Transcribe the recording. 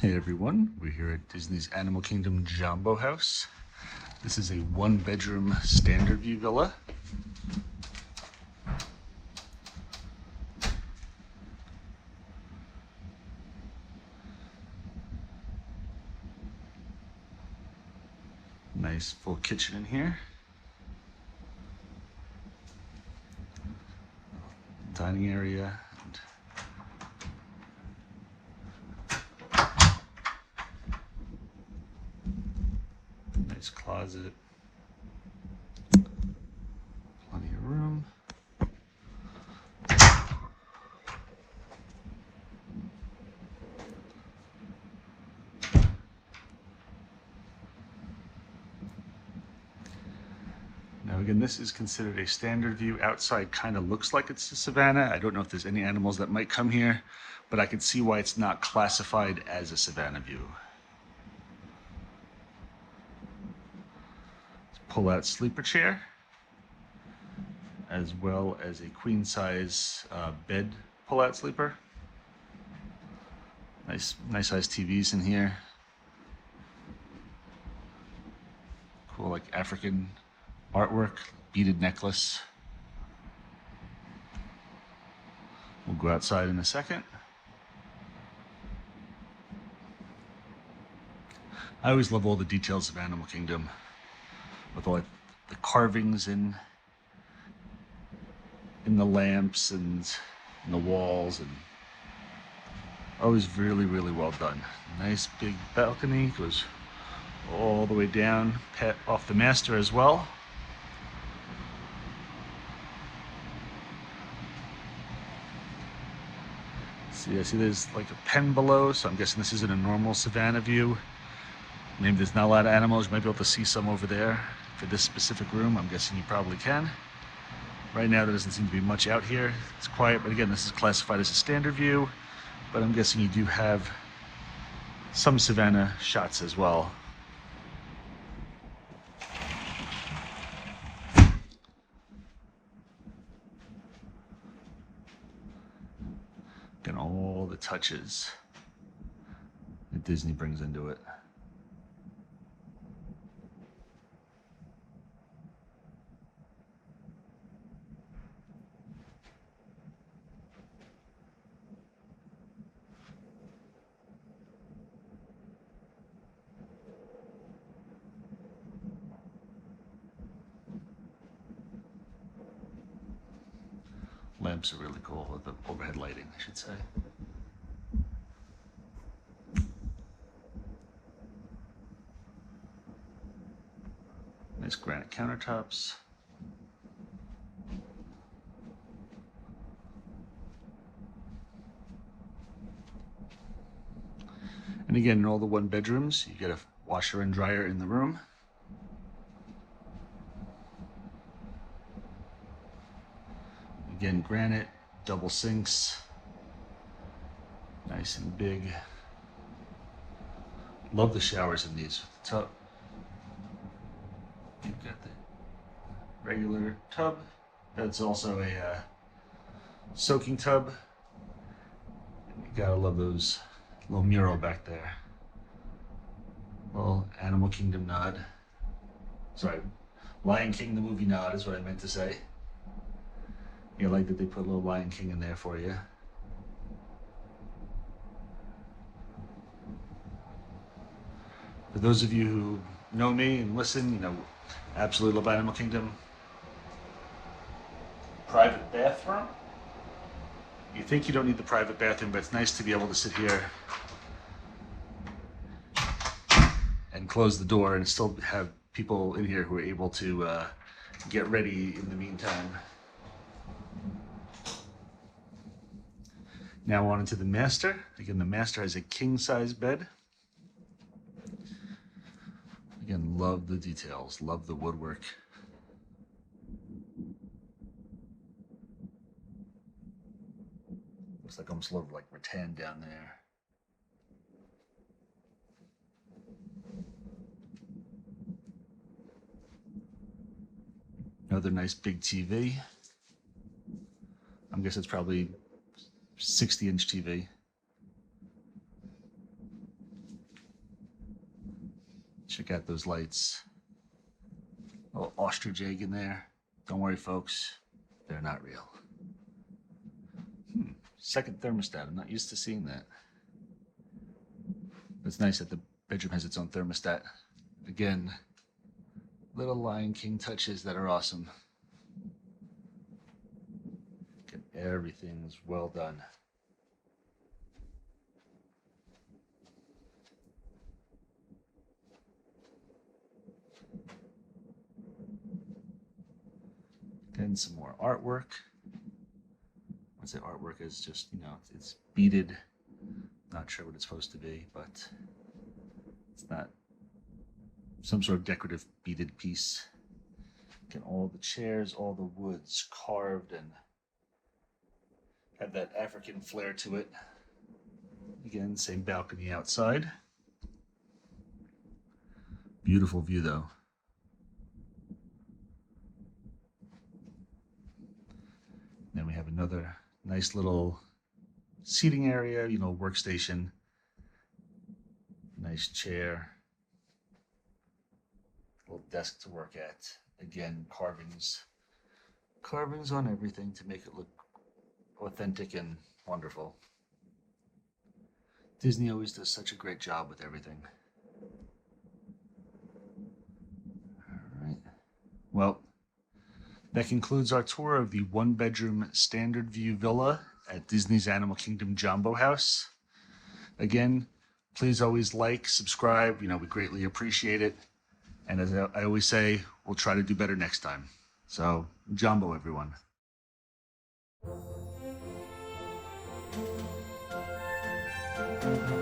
Hey everyone, we're here at Disney's Animal Kingdom-Jambo House. This is a one-bedroom standard view villa. Nice full kitchen in here. Dining area. Nice closet. Plenty of room. Now again, this is considered a standard view. Outside kind of looks like it's a savanna. I don't know if there's any animals that might come here, but I can see why it's not classified as a savanna view. Pull-out sleeper chair, as well as a queen-size bed pull-out sleeper. Nice size TVs in here. Cool, like African artwork, beaded necklace. We'll go outside in a second. I always love all the details of Animal Kingdom, with all the carvings in the lamps and in the walls, and always really well done. Nice big balcony, goes all the way down off the master as well. See, I see there's like a pen below, so I'm guessing this isn't a normal savanna view. Maybe there's not a lot of animals. You might be able to see some over there. For this specific room, I'm guessing you probably can. Right now, there doesn't seem to be much out here. It's quiet, but again, this is classified as a standard view. But I'm guessing you do have some savanna shots as well. And all the touches that Disney brings into it. Lamps are really cool, with the overhead lighting, I should say. Nice granite countertops. And again, in all the one bedrooms, you get a washer and dryer in the room. Again, granite, double sinks, nice and big. Love the showers in these. Tub. You've got the regular tub. That's also a soaking tub. You gotta love those little mural back there. Little Animal Kingdom nod. Sorry, Lion King the movie nod is what I meant to say. I like that they put a little Lion King in there for you. For those of you who know me and listen, you know, absolutely love Animal Kingdom. Private bathroom. You think you don't need the private bathroom, but it's nice to be able to sit here and close the door and still have people in here who are able to get ready in the meantime. Now on into the master. Again, the master has a king-size bed. Again, love the details, love the woodwork. Looks like almost a little like rattan down there. Another nice big TV. I guess it's probably 60-inch TV. Check out those lights. A little ostrich egg in there. Don't worry, folks. They're not real. Second thermostat. I'm not used to seeing that. It's nice that the bedroom has its own thermostat. Again, little Lion King touches that are awesome. Everything's well done. Then some more artwork. I'd say artwork is just, it's beaded. Not sure what it's supposed to be, but it's not some sort of decorative beaded piece. Again, all the chairs, all the woods carved and have that African flair to it. Again, same balcony outside. Beautiful view though. Then we have another nice little seating area, workstation. Nice chair. Little desk to work at. Again, carvings. Carvings on everything to make it look authentic and wonderful. Disney always does such a great job with everything. All right. Well, that concludes our tour of the one-bedroom standard view villa at Disney's Animal Kingdom-Jambo House. Again, please always like, subscribe. We greatly appreciate it. And as I always say, we'll try to do better next time. So, Jambo, everyone. Thank you.